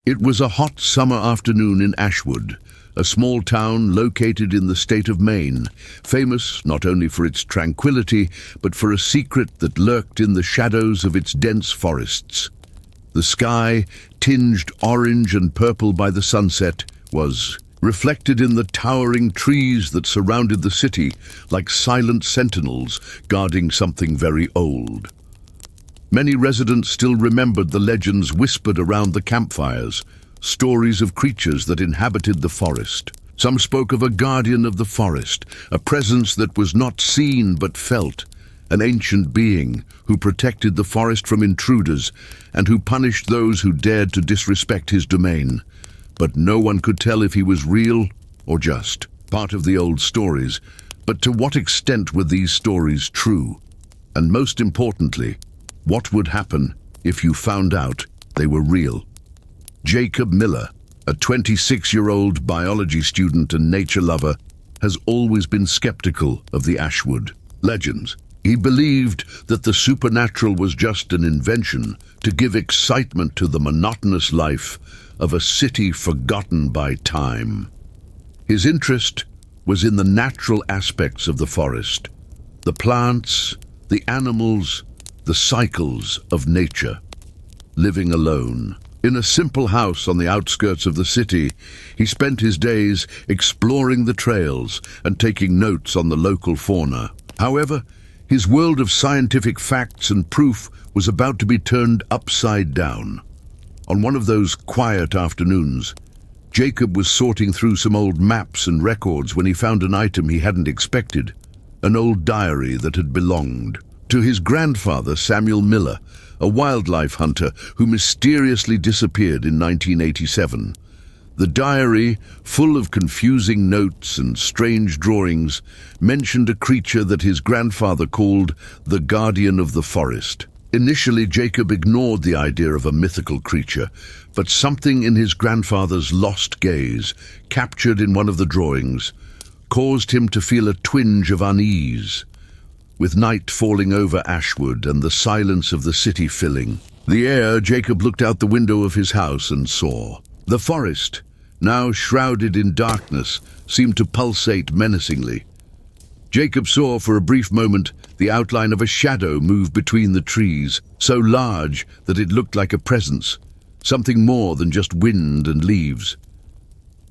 It was a hot summer afternoon in Ashwood, a small town located in the state of Maine, famous not only for its tranquility, but for a secret that lurked in the shadows of its dense forests. The sky, tinged orange and purple by the sunset, was reflected in the towering trees that surrounded the city like silent sentinels guarding something very old. Many residents still remembered the legends whispered around the campfires, stories of creatures that inhabited the forest. Some spoke of a guardian of the forest, a presence that was not seen but felt, an ancient being who protected the forest from intruders and who punished those who dared to disrespect his domain. But no one could tell if he was real or just part of the old stories. But to what extent were these stories true? And most importantly, what would happen if you found out they were real? Jacob Miller, a 26-year-old biology student and nature lover, has always been skeptical of the Ashwood legends. He believed that the supernatural was just an invention to give excitement to the monotonous life of a city forgotten by time. His interest was in the natural aspects of the forest, the plants, the animals, the cycles of nature. Living alone, in a simple house on the outskirts of the city, he spent his days exploring the trails and taking notes on the local fauna. However, his world of scientific facts and proof was about to be turned upside down. On one of those quiet afternoons, Jacob was sorting through some old maps and records when he found an item he hadn't expected, an old diary that had belonged to his grandfather, Samuel Miller, a wildlife hunter who mysteriously disappeared in 1987. The diary, full of confusing notes and strange drawings, mentioned a creature that his grandfather called the guardian of the forest. Initially, Jacob ignored the idea of a mythical creature, but something in his grandfather's lost gaze, captured in one of the drawings, caused him to feel a twinge of unease. With night falling over Ashwood and the silence of the city filling the air, Jacob looked out the window of his house and saw the forest, now shrouded in darkness, seemed to pulsate menacingly. Jacob saw for a brief moment the outline of a shadow move between the trees, so large that it looked like a presence, something more than just wind and leaves.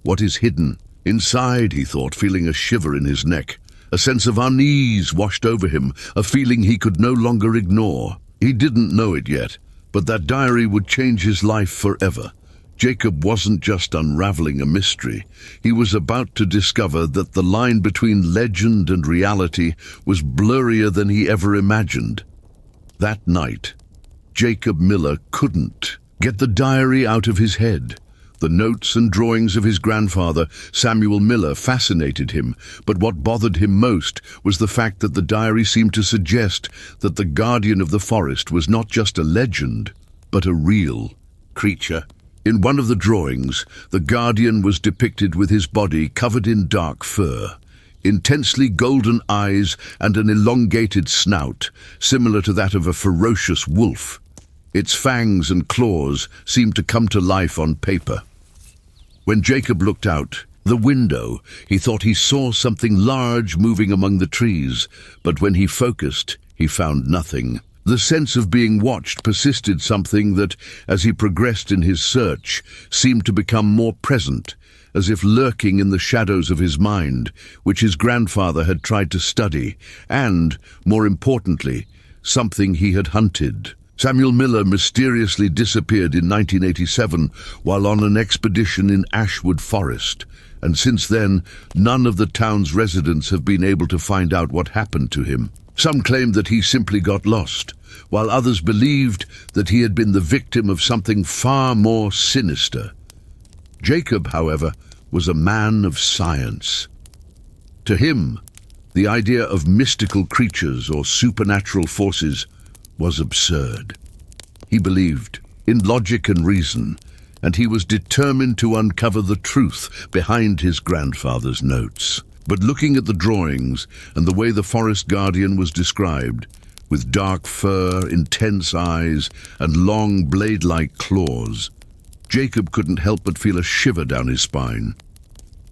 What is hidden inside, he thought, feeling a shiver in his neck. A sense of unease washed over him, a feeling he could no longer ignore. He didn't know it yet, but that diary would change his life forever. Jacob wasn't just unraveling a mystery. He was about to discover that the line between legend and reality was blurrier than he ever imagined. That night, Jacob Miller couldn't get the diary out of his head. The notes and drawings of his grandfather, Samuel Miller, fascinated him, but what bothered him most was the fact that the diary seemed to suggest that the guardian of the forest was not just a legend, but a real creature. In one of the drawings, the guardian was depicted with his body covered in dark fur, intensely golden eyes and an elongated snout, similar to that of a ferocious wolf. Its fangs and claws seemed to come to life on paper. When Jacob looked out the window, he thought he saw something large moving among the trees, but when he focused, he found nothing. The sense of being watched persisted, something that, as he progressed in his search, seemed to become more present, as if lurking in the shadows of his mind, which his grandfather had tried to study, and, more importantly, something he had hunted. Samuel Miller mysteriously disappeared in 1987 while on an expedition in Ashwood Forest, and since then, none of the town's residents have been able to find out what happened to him. Some claimed that he simply got lost, while others believed that he had been the victim of something far more sinister. Jacob, however, was a man of science. To him, the idea of mystical creatures or supernatural forces was absurd. He believed in logic and reason, and he was determined to uncover the truth behind his grandfather's notes. But looking at the drawings and the way the forest guardian was described, with dark fur, intense eyes, and long blade-like claws, Jacob couldn't help but feel a shiver down his spine.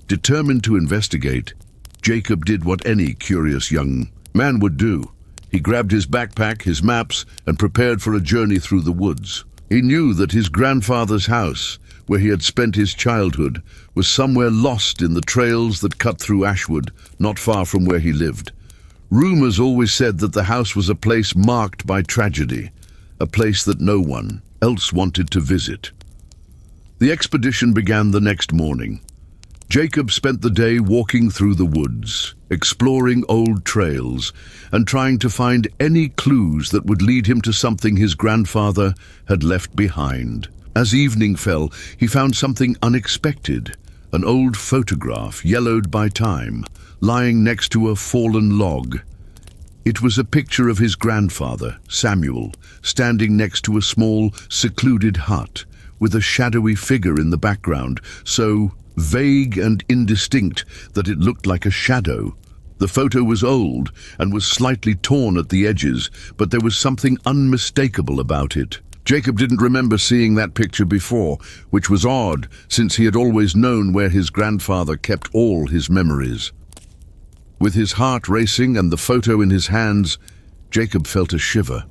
Determined to investigate, Jacob did what any curious young man would do. He grabbed his backpack, his maps, and prepared for a journey through the woods. He knew that his grandfather's house, where he had spent his childhood, was somewhere lost in the trails that cut through Ashwood, not far from where he lived. Rumors always said that the house was a place marked by tragedy, a place that no one else wanted to visit. The expedition began the next morning. Jacob spent the day walking through the woods, exploring old trails, and trying to find any clues that would lead him to something his grandfather had left behind. As evening fell, he found something unexpected, an old photograph, yellowed by time, lying next to a fallen log. It was a picture of his grandfather, Samuel, standing next to a small, secluded hut, with a shadowy figure in the background, so vague and indistinct that it looked like a shadow. The photo was old and was slightly torn at the edges, but there was something unmistakable about it. Jacob didn't remember seeing that picture before, which was odd, since he had always known where his grandfather kept all his memories. With his heart racing and the photo in his hands, Jacob felt a shiver.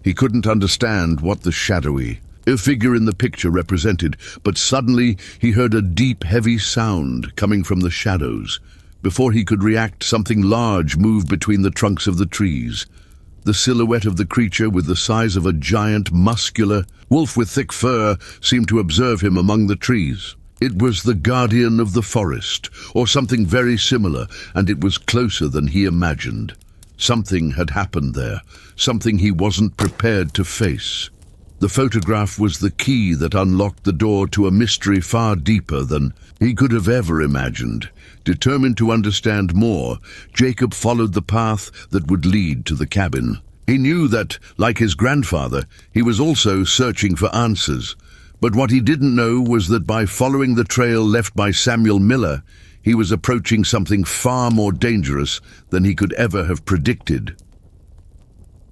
He couldn't understand what the shadowy figure in the picture represented, but suddenly he heard a deep, heavy sound coming from the shadows. Before he could react, something large moved between the trunks of the trees. The silhouette of the creature, with the size of a giant, muscular wolf with thick fur, seemed to observe him among the trees. It was the guardian of the forest, or something very similar, and it was closer than he imagined. Something had happened there, something he wasn't prepared to face. The photograph was the key that unlocked the door to a mystery far deeper than he could have ever imagined. Determined to understand more, Jacob followed the path that would lead to the cabin. He knew that, like his grandfather, he was also searching for answers. But what he didn't know was that by following the trail left by Samuel Miller, he was approaching something far more dangerous than he could ever have predicted.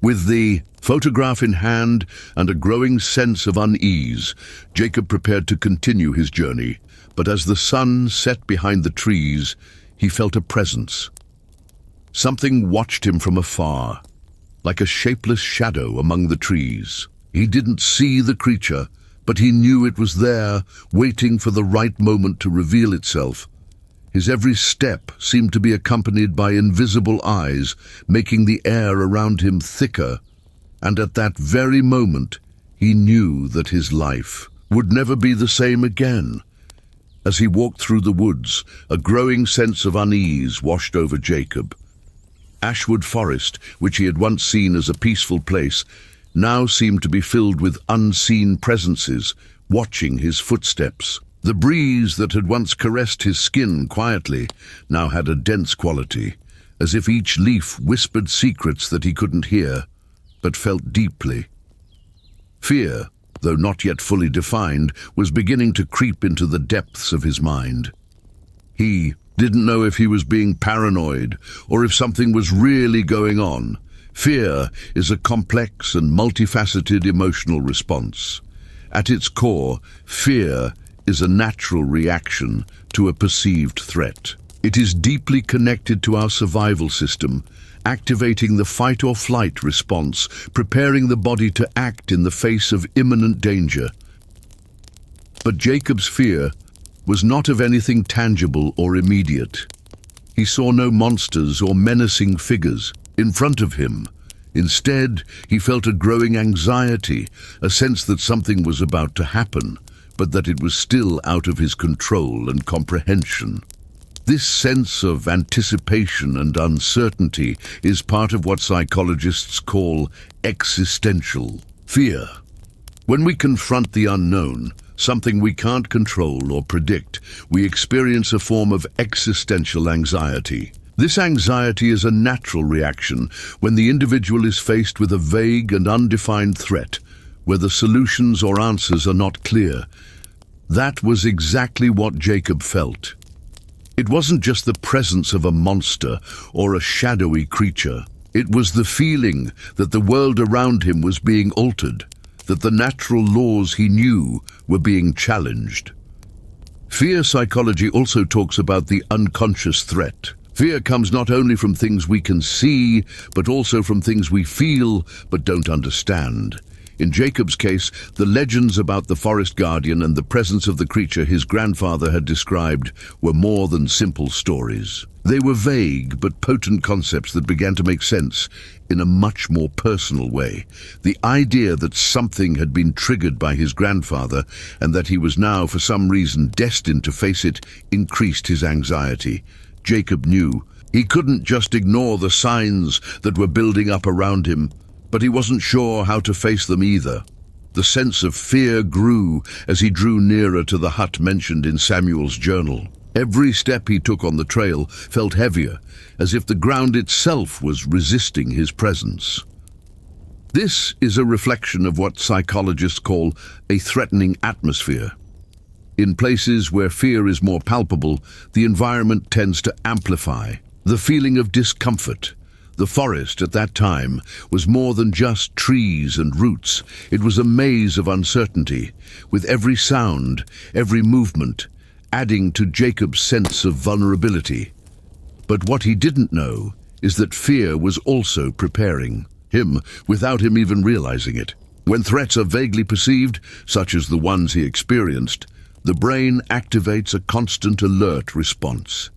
With the photograph in hand and a growing sense of unease, Jacob prepared to continue his journey. But as the sun set behind the trees, he felt a presence. Something watched him from afar, like a shapeless shadow among the trees. He didn't see the creature, but he knew it was there, waiting for the right moment to reveal itself. His every step seemed to be accompanied by invisible eyes, making the air around him thicker, and at that very moment he knew that his life would never be the same again. As he walked through the woods, a growing sense of unease washed over Jacob. Ashwood Forest, which he had once seen as a peaceful place, now seemed to be filled with unseen presences, watching his footsteps. The breeze that had once caressed his skin quietly now had a dense quality, as if each leaf whispered secrets that he couldn't hear, but felt deeply. Fear, though not yet fully defined, was beginning to creep into the depths of his mind. He didn't know if he was being paranoid or if something was really going on. Fear is a complex and multifaceted emotional response. At its core, fear is a natural reaction to a perceived threat. It is deeply connected to our survival system, activating the fight-or-flight response, preparing the body to act in the face of imminent danger. But Jacob's fear was not of anything tangible or immediate. He saw no monsters or menacing figures in front of him. Instead, he felt a growing anxiety, a sense that something was about to happen, but that it was still out of his control and comprehension. This sense of anticipation and uncertainty is part of what psychologists call existential fear. When we confront the unknown, something we can't control or predict, we experience a form of existential anxiety. This anxiety is a natural reaction when the individual is faced with a vague and undefined threat, where the solutions or answers are not clear. That was exactly what Jacob felt. It wasn't just the presence of a monster or a shadowy creature. It was the feeling that the world around him was being altered, that the natural laws he knew were being challenged. Fear psychology also talks about the unconscious threat. Fear comes not only from things we can see, but also from things we feel but don't understand. In Jacob's case, the legends about the forest guardian and the presence of the creature his grandfather had described were more than simple stories. They were vague but potent concepts that began to make sense in a much more personal way. The idea that something had been triggered by his grandfather and that he was now, for some reason, destined to face it increased his anxiety. Jacob knew he couldn't just ignore the signs that were building up around him, but he wasn't sure how to face them either. The sense of fear grew as he drew nearer to the hut mentioned in Samuel's journal. Every step he took on the trail felt heavier, as if the ground itself was resisting his presence. This is a reflection of what psychologists call a threatening atmosphere. In places where fear is more palpable, the environment tends to amplify the feeling of discomfort. The forest at that time was more than just trees and roots. It was a maze of uncertainty, with every sound, every movement, adding to Jacob's sense of vulnerability. But what he didn't know is that fear was also preparing him without him even realizing it. When threats are vaguely perceived, such as the ones he experienced, the brain activates a constant alert response.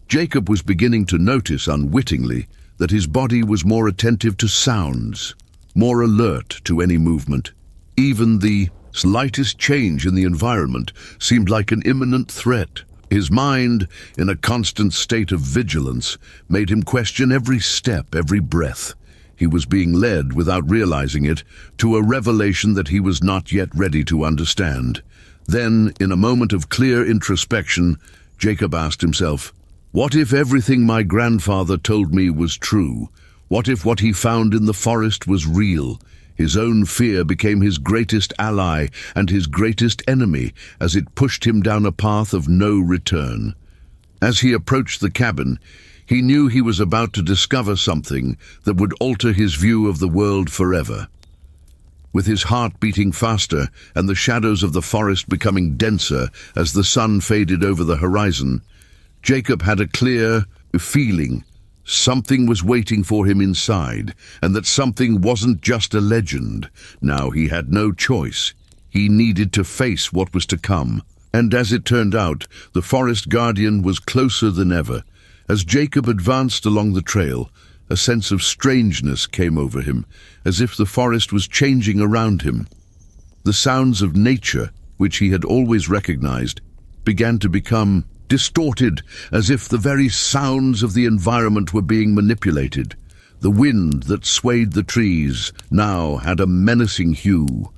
Jacob was beginning to notice unwittingly that his body was more attentive to sounds, more alert to any movement. Even the slightest change in the environment seemed like an imminent threat. His mind, in a constant state of vigilance, made him question every step, every breath. He was being led, without realizing it, to a revelation that he was not yet ready to understand. Then, in a moment of clear introspection, Jacob asked himself, what if everything my grandfather told me was true? What if what he found in the forest was real? His own fear became his greatest ally and his greatest enemy as it pushed him down a path of no return. As he approached the cabin, he knew he was about to discover something that would alter his view of the world forever. With his heart beating faster and the shadows of the forest becoming denser as the sun faded over the horizon, Jacob had a clear feeling something was waiting for him inside, and that something wasn't just a legend. Now he had no choice. He needed to face what was to come. And as it turned out, the forest guardian was closer than ever. As Jacob advanced along the trail, a sense of strangeness came over him, as if the forest was changing around him. The sounds of nature, which he had always recognized, began to become distorted, as if the very sounds of the environment were being manipulated. The wind that swayed the trees now had a menacing hue,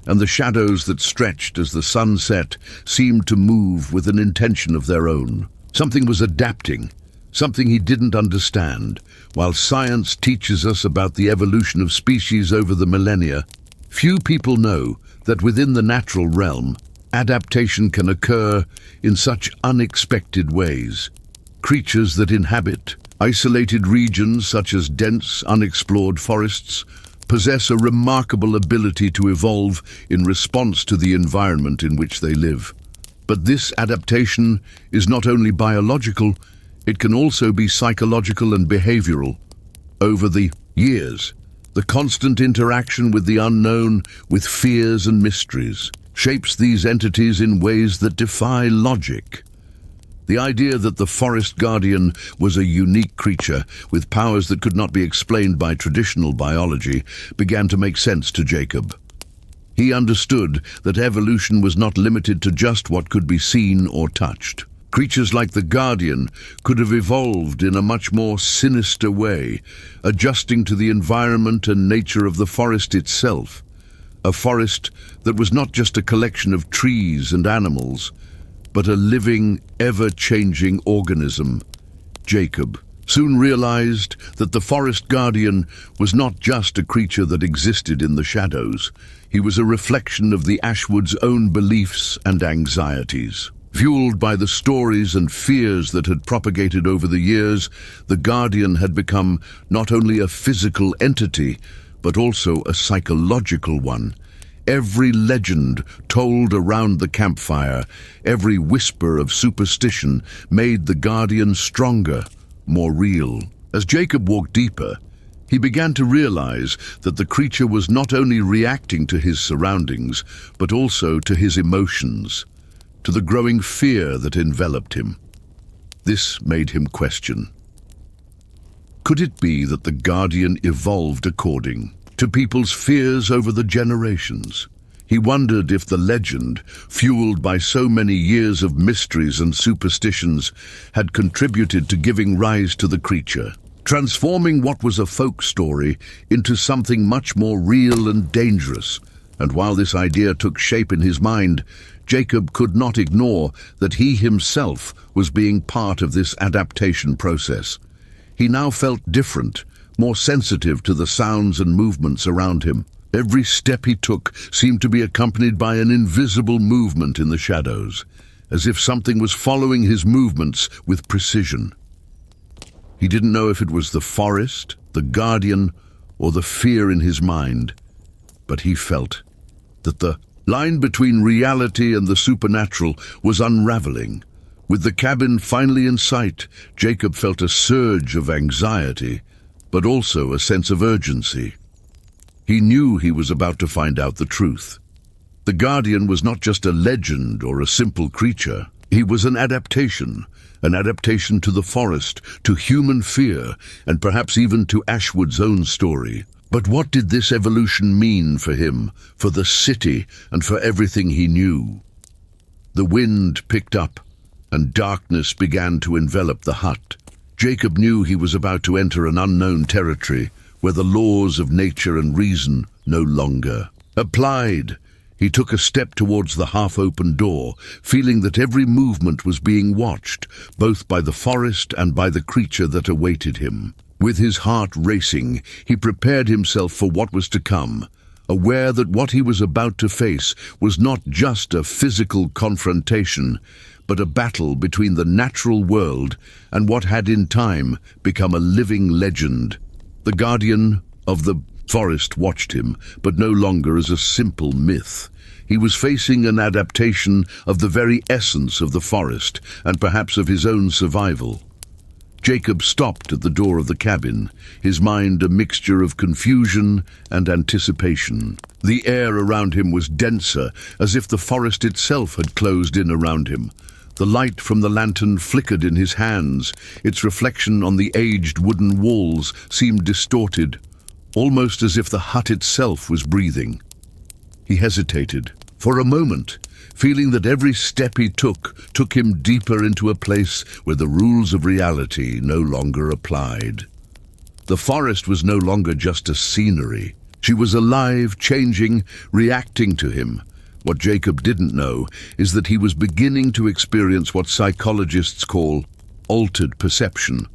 and the shadows that stretched as the sun set seemed to move with an intention of their own. Something was adapting, something he didn't understand. While science teaches us about the evolution of species over the millennia, few people know that within the natural realm, adaptation can occur in such unexpected ways. Creatures that inhabit isolated regions such as dense, unexplored forests possess a remarkable ability to evolve in response to the environment in which they live. But this adaptation is not only biological, it can also be psychological and behavioral. Over the years, the constant interaction with the unknown, with fears and mysteries, shapes these entities in ways that defy logic. The idea that the forest guardian was a unique creature with powers that could not be explained by traditional biology began to make sense to Jacob. He understood that evolution was not limited to just what could be seen or touched. Creatures like the guardian could have evolved in a much more sinister way, adjusting to the environment and nature of the forest itself. A forest that was not just a collection of trees and animals, but a living, ever-changing organism. Jacob soon realized that the forest guardian was not just a creature that existed in the shadows. He was a reflection of the Ashwood's own beliefs and anxieties. Fueled by the stories and fears that had propagated over the years, the guardian had become not only a physical entity, but also a psychological one. Every legend told around the campfire, every whisper of superstition made the Guardian stronger, more real. As Jacob walked deeper, he began to realize that the creature was not only reacting to his surroundings, but also to his emotions, to the growing fear that enveloped him. This made him question. Could it be that the Guardian evolved according to people's fears over the generations? He wondered if the legend, fueled by so many years of mysteries and superstitions, had contributed to giving rise to the creature, transforming what was a folk story into something much more real and dangerous. And while this idea took shape in his mind, Jacob could not ignore that he himself was being part of this adaptation process. He now felt different, more sensitive to the sounds and movements around him. Every step he took seemed to be accompanied by an invisible movement in the shadows, as if something was following his movements with precision. He didn't know if it was the forest, the Guardian, or the fear in his mind, but he felt that the line between reality and the supernatural was unraveling. With the cabin finally in sight, Jacob felt a surge of anxiety, but also a sense of urgency. He knew he was about to find out the truth. The Guardian was not just a legend or a simple creature. He was an adaptation to the forest, to human fear, and perhaps even to Ashwood's own story. But what did this evolution mean for him, for the city, and for everything he knew? The wind picked up, and darkness began to envelop the hut. Jacob knew he was about to enter an unknown territory, where the laws of nature and reason no longer applied. He took a step towards the half-open door, feeling that every movement was being watched, both by the forest and by the creature that awaited him. With his heart racing, he prepared himself for what was to come, aware that what he was about to face was not just a physical confrontation, but a battle between the natural world and what had in time become a living legend. The Guardian of the forest watched him, but no longer as a simple myth. He was facing an adaptation of the very essence of the forest, and perhaps of his own survival. Jacob stopped at the door of the cabin, his mind a mixture of confusion and anticipation. The air around him was denser, as if the forest itself had closed in around him. The light from the lantern flickered in his hands. Its reflection on the aged wooden walls seemed distorted, almost as if the hut itself was breathing. He hesitated for a moment, feeling that every step he took him deeper into a place where the rules of reality no longer applied. The forest was no longer just a scenery. She was alive, changing, reacting to him. What Jacob didn't know is that he was beginning to experience what psychologists call altered perception,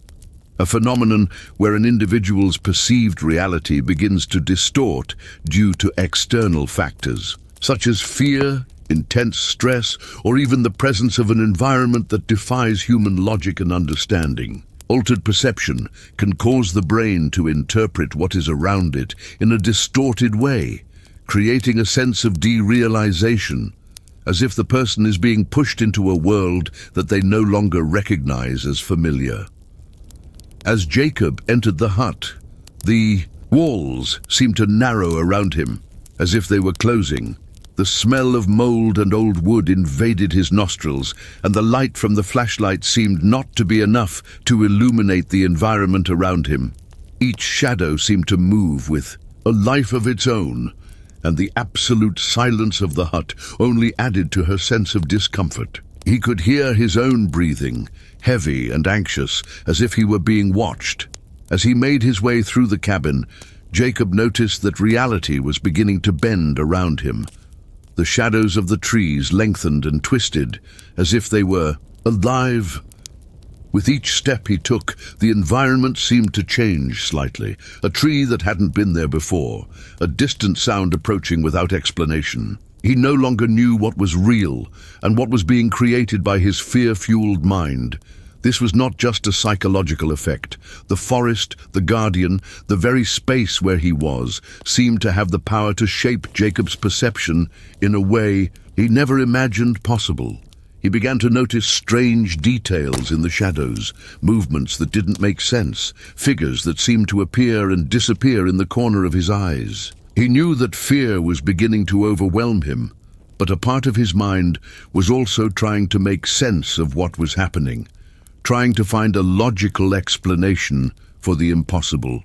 a phenomenon where an individual's perceived reality begins to distort due to external factors, such as fear, intense stress, or even the presence of an environment that defies human logic and understanding. Altered perception can cause the brain to interpret what is around it in a distorted way, creating a sense of derealization, as if the person is being pushed into a world that they no longer recognize as familiar. As Jacob entered the hut, the walls seemed to narrow around him, as if they were closing. The smell of mold and old wood invaded his nostrils, and the light from the flashlight seemed not to be enough to illuminate the environment around him. Each shadow seemed to move with a life of its own, and the absolute silence of the hut only added to her sense of discomfort. He could hear his own breathing, heavy and anxious, as if he were being watched. As he made his way through the cabin, Jacob noticed that reality was beginning to bend around him. The shadows of the trees lengthened and twisted, as if they were alive. With each step he took, the environment seemed to change slightly. A tree that hadn't been there before, a distant sound approaching without explanation. He no longer knew what was real and what was being created by his fear-fueled mind. This was not just a psychological effect. The forest, the guardian, the very space where he was, seemed to have the power to shape Jacob's perception in a way he never imagined possible. He began to notice strange details in the shadows, movements that didn't make sense, figures that seemed to appear and disappear in the corner of his eyes. He knew that fear was beginning to overwhelm him, but a part of his mind was also trying to make sense of what was happening, trying to find a logical explanation for the impossible.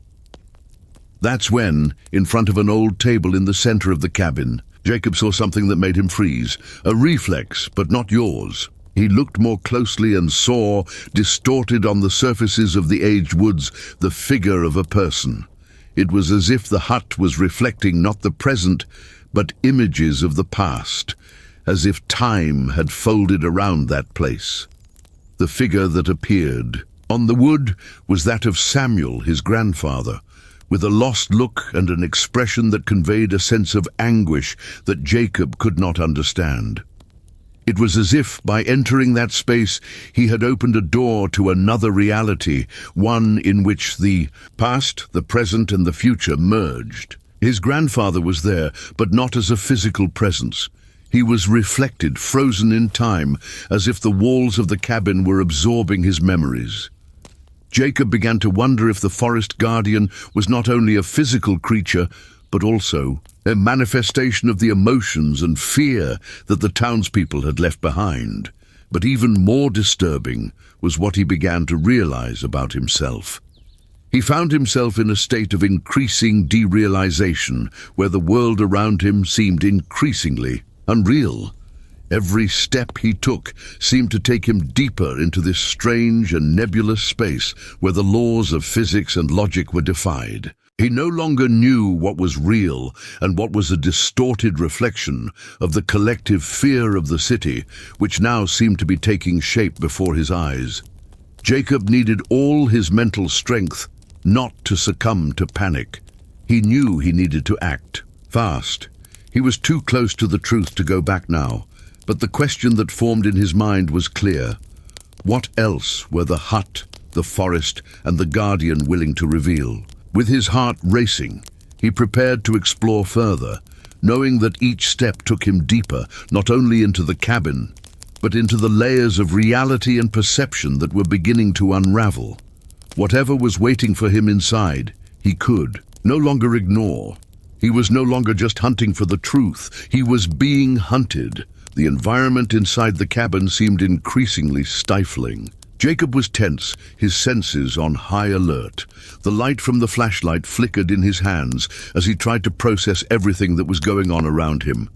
That's when, in front of an old table in the center of the cabin, Jacob saw something that made him freeze. A reflex, but not yours. He looked more closely and saw, distorted on the surfaces of the aged woods, the figure of a person. It was as if the hut was reflecting not the present, but images of the past, as if time had folded around that place. The figure that appeared on the wood was that of Samuel, his grandfather, with a lost look and an expression that conveyed a sense of anguish that Jacob could not understand. It was as if, by entering that space, he had opened a door to another reality, one in which the past, the present, and the future merged. His grandfather was there, but not as a physical presence. He was reflected, frozen in time, as if the walls of the cabin were absorbing his memories. Jacob began to wonder if the forest guardian was not only a physical creature, but also a manifestation of the emotions and fear that the townspeople had left behind. But even more disturbing was what he began to realize about himself. He found himself in a state of increasing derealization, where the world around him seemed increasingly unreal. Every step he took seemed to take him deeper into this strange and nebulous space where the laws of physics and logic were defied. He no longer knew what was real and what was a distorted reflection of the collective fear of the city, which now seemed to be taking shape before his eyes. Jacob needed all his mental strength not to succumb to panic. He knew he needed to act fast. He was too close to the truth to go back now. But the question that formed in his mind was clear. What else were the hut, the forest, and the guardian willing to reveal? With his heart racing, he prepared to explore further, knowing that each step took him deeper, not only into the cabin, but into the layers of reality and perception that were beginning to unravel. Whatever was waiting for him inside, he could no longer ignore. He was no longer just hunting for the truth. He was being hunted. The environment inside the cabin seemed increasingly stifling. Jacob was tense, his senses on high alert. The light from the flashlight flickered in his hands as he tried to process everything that was going on around him.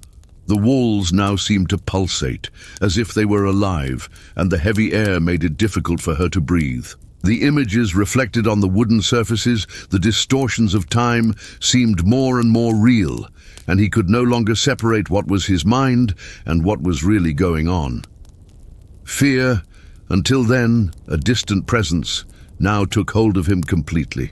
The walls now seemed to pulsate, as if they were alive, and the heavy air made it difficult for her to breathe. The images reflected on the wooden surfaces, the distortions of time, seemed more and more real, and he could no longer separate what was his mind and what was really going on. Fear, until then a distant presence, now took hold of him completely.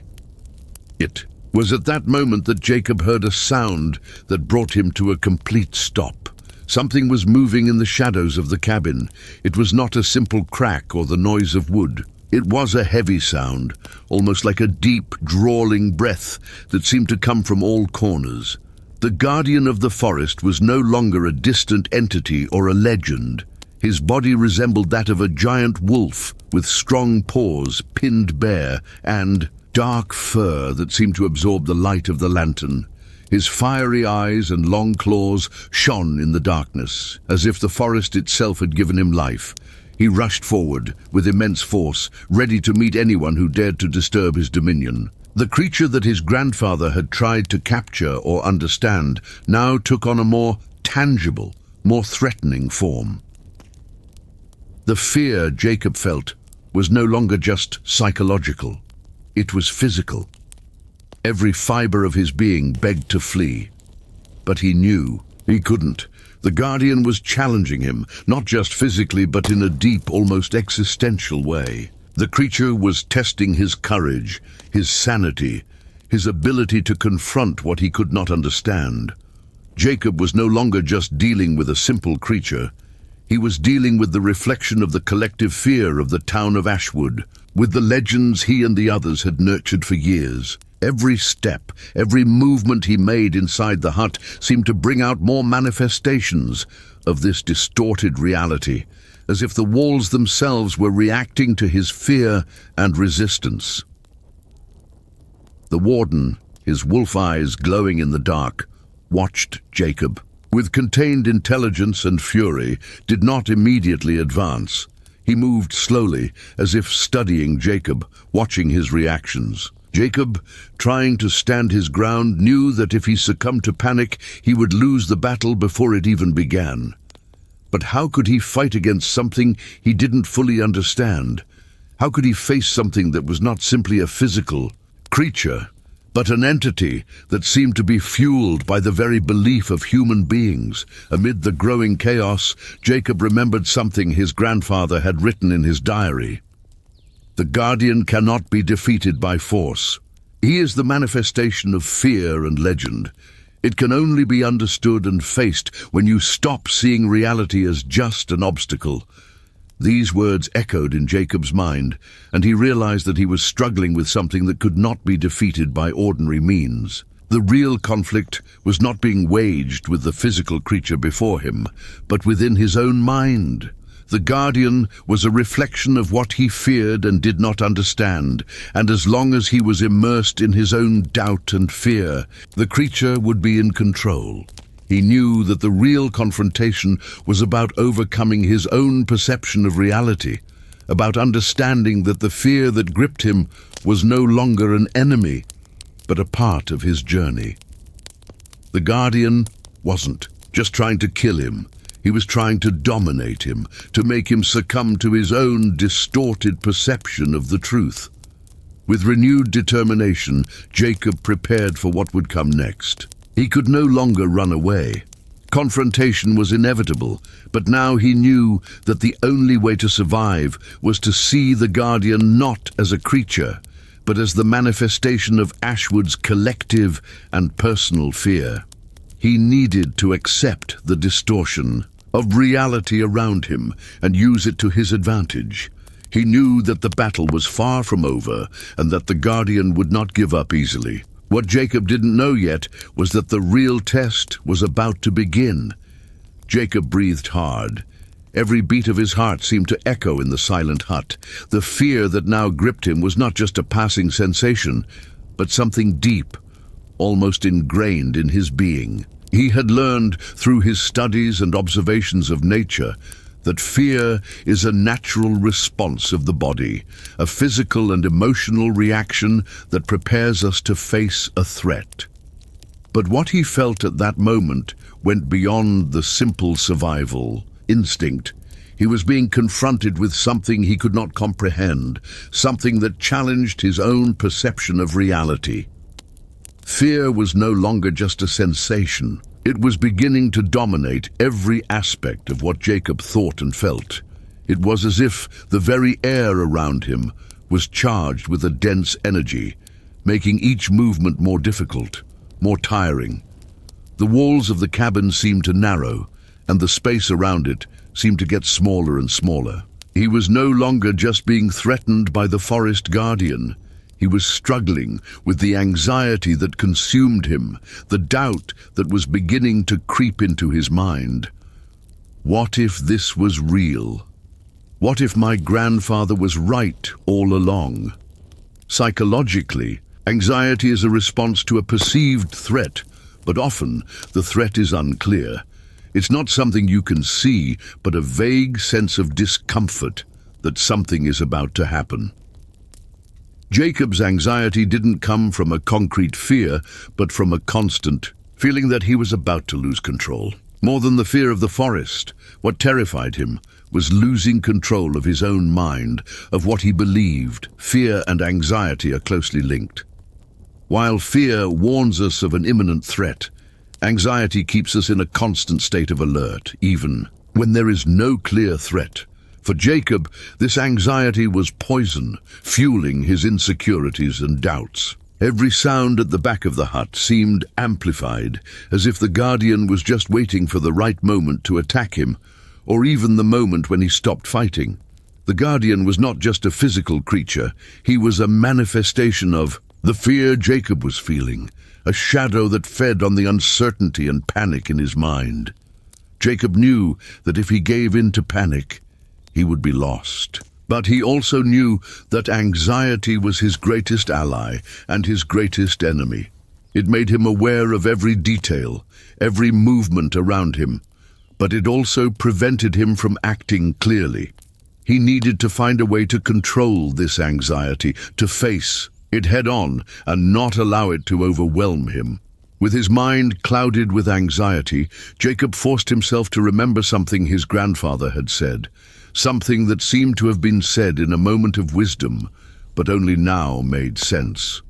It was at that moment that Jacob heard a sound that brought him to a complete stop. Something was moving in the shadows of the cabin. It was not a simple crack or the noise of wood. It was a heavy sound, almost like a deep, drawling breath that seemed to come from all corners. The guardian of the forest was no longer a distant entity or a legend. His body resembled that of a giant wolf, with strong paws pinned bare and dark fur that seemed to absorb the light of the lantern. His fiery eyes and long claws shone in the darkness, as if the forest itself had given him life. He rushed forward with immense force, ready to meet anyone who dared to disturb his dominion. The creature that his grandfather had tried to capture or understand now took on a more tangible, more threatening form. The fear Jacob felt was no longer just psychological. It was physical. Every fiber of his being begged to flee. But he knew he couldn't. The guardian was challenging him, not just physically, but in a deep, almost existential way. The creature was testing his courage, his sanity, his ability to confront what he could not understand. Jacob was no longer just dealing with a simple creature. He was dealing with the reflection of the collective fear of the town of Ashwood, with the legends he and the others had nurtured for years. Every step, every movement he made inside the hut seemed to bring out more manifestations of this distorted reality, as if the walls themselves were reacting to his fear and resistance. The warden, his wolf eyes glowing in the dark, watched Jacob. With contained intelligence and fury, did not immediately advance. He moved slowly, as if studying Jacob, watching his reactions. Jacob, trying to stand his ground, knew that if he succumbed to panic, he would lose the battle before it even began. But how could he fight against something he didn't fully understand? How could he face something that was not simply a physical creature, but an entity that seemed to be fueled by the very belief of human beings? Amid the growing chaos, Jacob remembered something his grandfather had written in his diary. The Guardian cannot be defeated by force. He is the manifestation of fear and legend. It can only be understood and faced when you stop seeing reality as just an obstacle. These words echoed in Jacob's mind, and he realized that he was struggling with something that could not be defeated by ordinary means. The real conflict was not being waged with the physical creature before him, but within his own mind. The Guardian was a reflection of what he feared and did not understand, and as long as he was immersed in his own doubt and fear, the creature would be in control. He knew that the real confrontation was about overcoming his own perception of reality, about understanding that the fear that gripped him was no longer an enemy, but a part of his journey. The Guardian wasn't just trying to kill him. He was trying to dominate him, to make him succumb to his own distorted perception of the truth. With renewed determination, Jacob prepared for what would come next. He could no longer run away. Confrontation was inevitable, but now he knew that the only way to survive was to see the Guardian not as a creature, but as the manifestation of Ashwood's collective and personal fear. He needed to accept the distortion of reality around him and use it to his advantage. He knew that the battle was far from over and that the Guardian would not give up easily. What Jacob didn't know yet was that the real test was about to begin. Jacob breathed hard. Every beat of his heart seemed to echo in the silent hut. The fear that now gripped him was not just a passing sensation, but something deep, almost ingrained in his being. He had learned through his studies and observations of nature that fear is a natural response of the body, a physical and emotional reaction that prepares us to face a threat. But what he felt at that moment went beyond the simple survival instinct. He was being confronted with something he could not comprehend, something that challenged his own perception of reality. Fear was no longer just a sensation. It was beginning to dominate every aspect of what Jacob thought and felt. It was as if the very air around him was charged with a dense energy, making each movement more difficult, more tiring. The walls of the cabin seemed to narrow, and the space around it seemed to get smaller and smaller. He was no longer just being threatened by the forest guardian. He was struggling with the anxiety that consumed him, the doubt that was beginning to creep into his mind. What if this was real? What if my grandfather was right all along? Psychologically, anxiety is a response to a perceived threat, but often the threat is unclear. It's not something you can see, but a vague sense of discomfort that something is about to happen. Jacob's anxiety didn't come from a concrete fear, but from a constant feeling that he was about to lose control. More than the fear of the forest, what terrified him was losing control of his own mind, of what he believed. Fear and anxiety are closely linked. While fear warns us of an imminent threat, anxiety keeps us in a constant state of alert, even when there is no clear threat. For Jacob, this anxiety was poison, fueling his insecurities and doubts. Every sound at the back of the hut seemed amplified, as if the guardian was just waiting for the right moment to attack him, or even the moment when he stopped fighting. The Guardian was not just a physical creature, he was a manifestation of the fear Jacob was feeling, a shadow that fed on the uncertainty and panic in his mind. Jacob knew that if he gave in to panic, he would be lost. But he also knew that anxiety was his greatest ally and his greatest enemy. It made him aware of every detail, every movement around him, but it also prevented him from acting clearly. He needed to find a way to control this anxiety, to face it head-on and not allow it to overwhelm him. With his mind clouded with anxiety, Jacob forced himself to remember something his grandfather had said, something that seemed to have been said in a moment of wisdom, but only now made sense.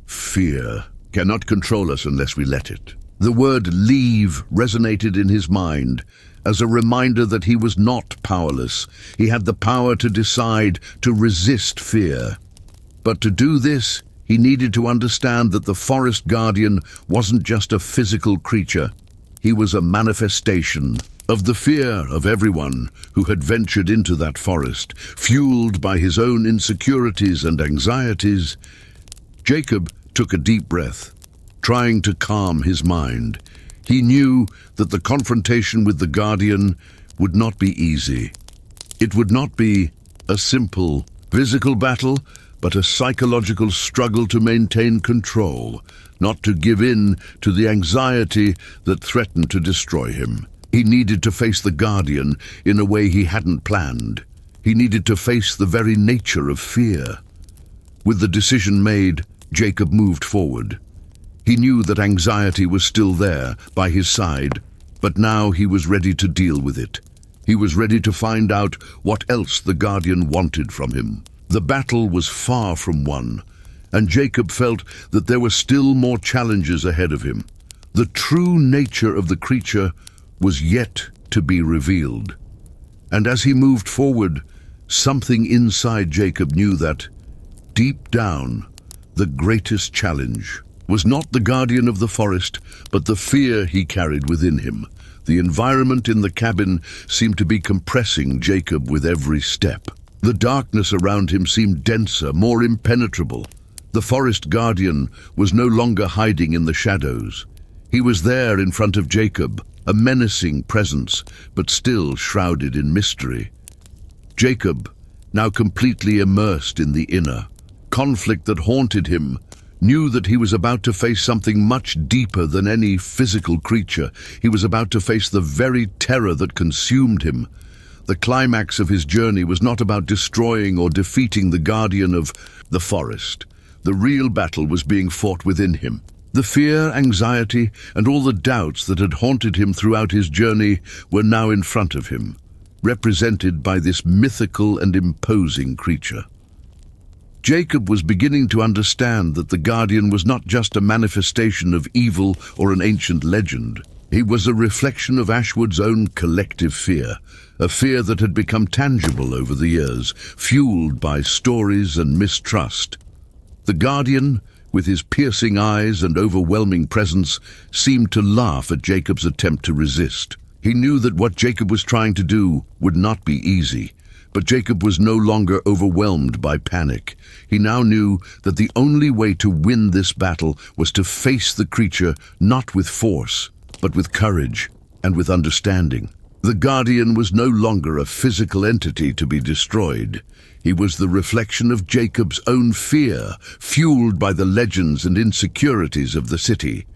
Fear cannot control us unless we let it. The word leave resonated in his mind as a reminder that he was not powerless. He had the power to decide, to resist fear. But to do this, he needed to understand that the forest guardian wasn't just a physical creature. He was a manifestation of the fear of everyone who had ventured into that forest, fueled by his own insecurities and anxieties. Jacob took a deep breath, trying to calm his mind. He knew that the confrontation with the Guardian would not be easy. It would not be a simple physical battle, but a psychological struggle to maintain control, not to give in to the anxiety that threatened to destroy him. He needed to face the Guardian in a way he hadn't planned. He needed to face the very nature of fear. With the decision made, Jacob moved forward. He knew that anxiety was still there, by his side, but now he was ready to deal with it. He was ready to find out what else the Guardian wanted from him. The battle was far from won, and Jacob felt that there were still more challenges ahead of him. The true nature of the creature was yet to be revealed. And as he moved forward, something inside Jacob knew that, deep down, the greatest challenge was not the Guardian of the forest, but the fear he carried within him. The environment in the cabin seemed to be compressing Jacob with every step. The darkness around him seemed denser, more impenetrable. The forest guardian was no longer hiding in the shadows. He was there in front of Jacob, a menacing presence, but still shrouded in mystery. Jacob, now completely immersed in the inner conflict that haunted him, knew that he was about to face something much deeper than any physical creature. He was about to face the very terror that consumed him. The climax of his journey was not about destroying or defeating the guardian of the forest. The real battle was being fought within him. The fear, anxiety, and all the doubts that had haunted him throughout his journey were now in front of him, represented by this mythical and imposing creature. Jacob was beginning to understand that the Guardian was not just a manifestation of evil or an ancient legend. He was a reflection of Ashwood's own collective fear, a fear that had become tangible over the years, fueled by stories and mistrust. The Guardian, with his piercing eyes and overwhelming presence, seemed to laugh at Jacob's attempt to resist. He knew that what Jacob was trying to do would not be easy. But Jacob was no longer overwhelmed by panic. He now knew that the only way to win this battle was to face the creature not with force, but with courage and with understanding. The Guardian was no longer a physical entity to be destroyed. He was the reflection of Jacob's own fear, fueled by the legends and insecurities of the city.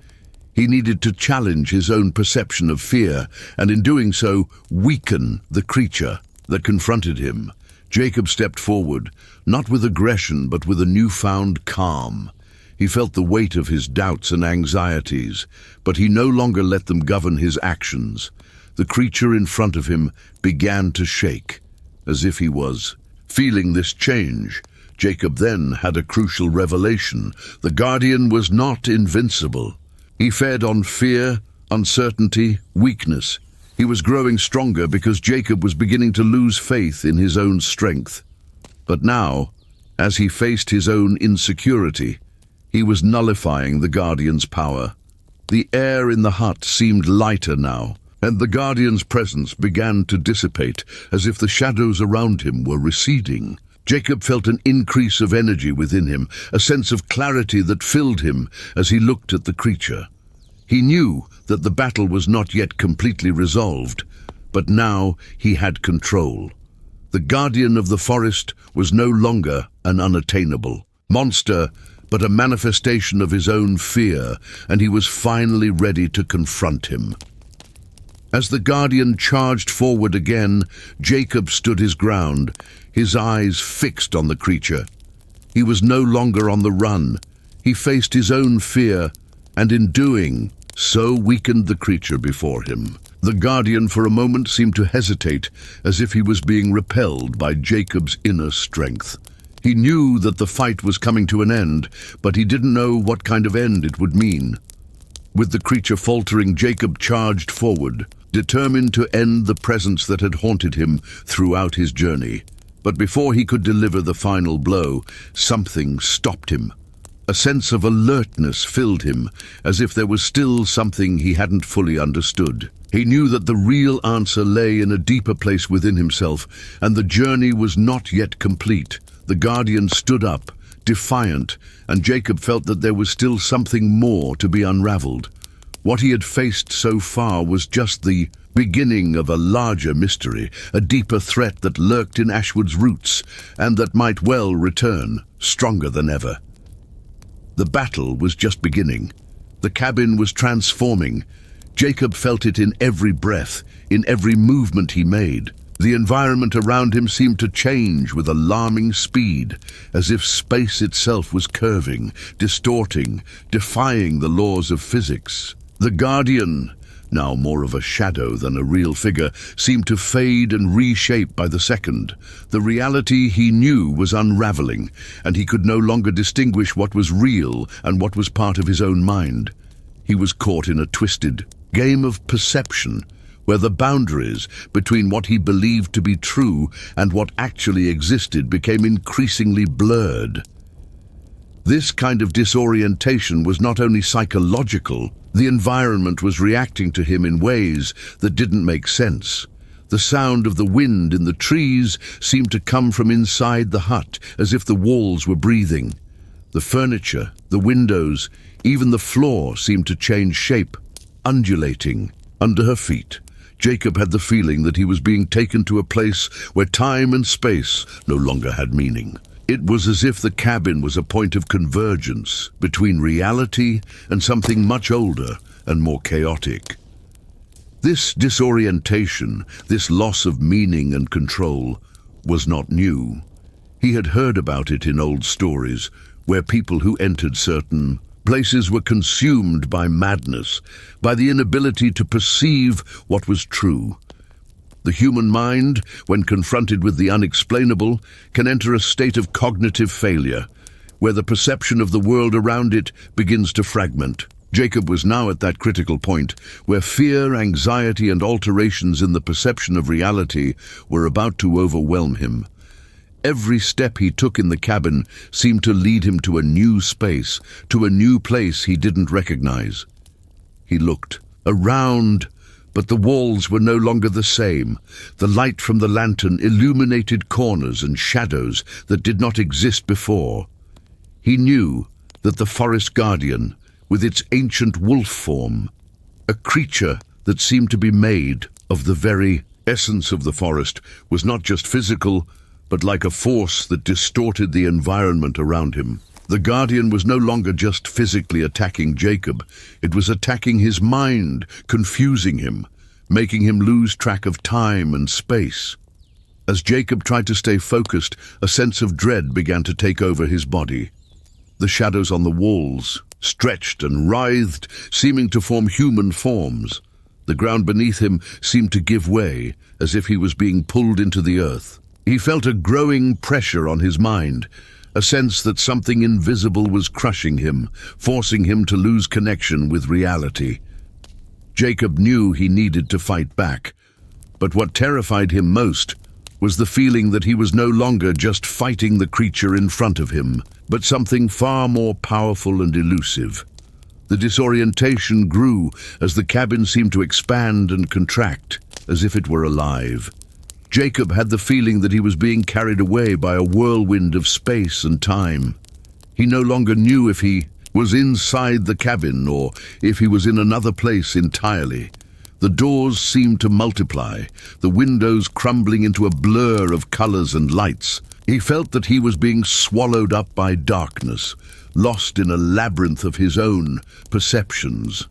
He needed to challenge his own perception of fear, and in doing so, weaken the creature that confronted him. Jacob stepped forward, not with aggression, but with a newfound calm. He felt the weight of his doubts and anxieties, but he no longer let them govern his actions. The creature in front of him began to shake, as if he was feeling this change. Jacob then had a crucial revelation. The Guardian was not invincible. He fed on fear, uncertainty, weakness. He was growing stronger because Jacob was beginning to lose faith in his own strength. But now, as he faced his own insecurity, he was nullifying the Guardian's power. The air in the hut seemed lighter now, and the Guardian's presence began to dissipate, as if the shadows around him were receding. Jacob felt an increase of energy within him, a sense of clarity that filled him as he looked at the creature. He knew that the battle was not yet completely resolved, but now he had control. The Guardian of the forest was no longer an unattainable monster, but a manifestation of his own fear, and he was finally ready to confront him. As the Guardian charged forward again, Jacob stood his ground, his eyes fixed on the creature. He was no longer on the run. He faced his own fear, and in doing so weakened the creature before him. The Guardian for a moment seemed to hesitate, as if he was being repelled by Jacob's inner strength. He knew that the fight was coming to an end, but he didn't know what kind of end it would mean. With the creature faltering, Jacob charged forward, determined to end the presence that had haunted him throughout his journey. But before he could deliver the final blow, something stopped him. A sense of alertness filled him, as if there was still something he hadn't fully understood. He knew that the real answer lay in a deeper place within himself, and the journey was not yet complete. The Guardian stood up, defiant, and Jacob felt that there was still something more to be unraveled. What he had faced so far was just the beginning of a larger mystery, a deeper threat that lurked in Ashwood's roots, and that might well return, stronger than ever. The battle was just beginning. The cabin was transforming. Jacob felt it in every breath, in every movement he made. The environment around him seemed to change with alarming speed, as if space itself was curving, distorting, defying the laws of physics. The Guardian, now more of a shadow than a real figure, seemed to fade and reshape by the second. The reality he knew was unraveling, and he could no longer distinguish what was real and what was part of his own mind. He was caught in a twisted game of perception, where the boundaries between what he believed to be true and what actually existed became increasingly blurred. This kind of disorientation was not only psychological. The environment was reacting to him in ways that didn't make sense. The sound of the wind in the trees seemed to come from inside the hut, as if the walls were breathing. The furniture, the windows, even the floor seemed to change shape, undulating under her feet. Jacob had the feeling that he was being taken to a place where time and space no longer had meaning. It was as if the cabin was a point of convergence between reality and something much older and more chaotic. This disorientation, this loss of meaning and control, was not new. He had heard about it in old stories, where people who entered certain places were consumed by madness, by the inability to perceive what was true. The human mind, when confronted with the unexplainable, can enter a state of cognitive failure, where the perception of the world around it begins to fragment. Jacob was now at that critical point, where fear, anxiety, and alterations in the perception of reality were about to overwhelm him. Every step he took in the cabin seemed to lead him to a new space, to a new place he didn't recognize. He looked around, but the walls were no longer the same. The light from the lantern illuminated corners and shadows that did not exist before. He knew that the forest guardian, with its ancient wolf form, a creature that seemed to be made of the very essence of the forest, was not just physical, but like a force that distorted the environment around him. The Guardian was no longer just physically attacking Jacob. It was attacking his mind, confusing him, making him lose track of time and space. As Jacob tried to stay focused, a sense of dread began to take over his body. The shadows on the walls stretched and writhed, seeming to form human forms. The ground beneath him seemed to give way, as if he was being pulled into the earth. He felt a growing pressure on his mind, a sense that something invisible was crushing him, forcing him to lose connection with reality. Jacob knew he needed to fight back, but what terrified him most was the feeling that he was no longer just fighting the creature in front of him, but something far more powerful and elusive. The The disorientation grew as the cabin seemed to expand and contract, as if it were alive. Jacob had the feeling that he was being carried away by a whirlwind of space and time. He no longer knew if he was inside the cabin or if he was in another place entirely. The doors seemed to multiply, the windows crumbling into a blur of colors and lights. He felt that he was being swallowed up by darkness, lost in a labyrinth of his own perceptions.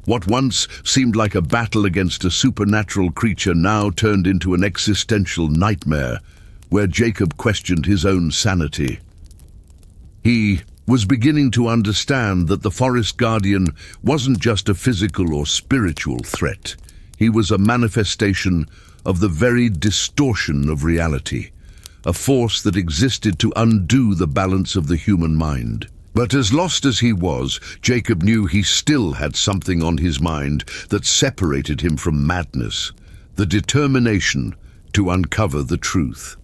What once seemed like a battle against a supernatural creature now turned into an existential nightmare, where Jacob questioned his own sanity. He was beginning to understand that the forest guardian wasn't just a physical or spiritual threat. He was a manifestation of the very distortion of reality, a force that existed to undo the balance of the human mind. But as lost as he was, Jacob knew he still had something on his mind that separated him from madness, the determination to uncover the truth.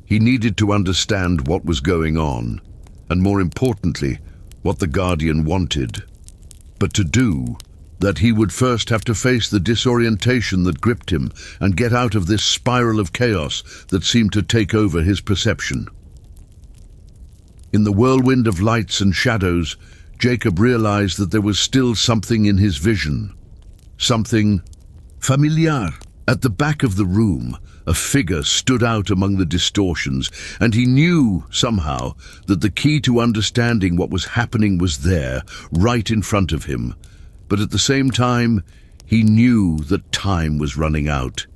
He needed to understand what was going on, and more importantly, what the Guardian wanted. But to do that, he would first have to face the disorientation that gripped him and get out of this spiral of chaos that seemed to take over his perception. In the whirlwind of lights and shadows, Jacob realized that there was still something in his vision, something familiar. At the back of the room, a figure stood out among the distortions, and he knew, somehow, that the key to understanding what was happening was there, right in front of him. But at the same time, he knew that time was running out.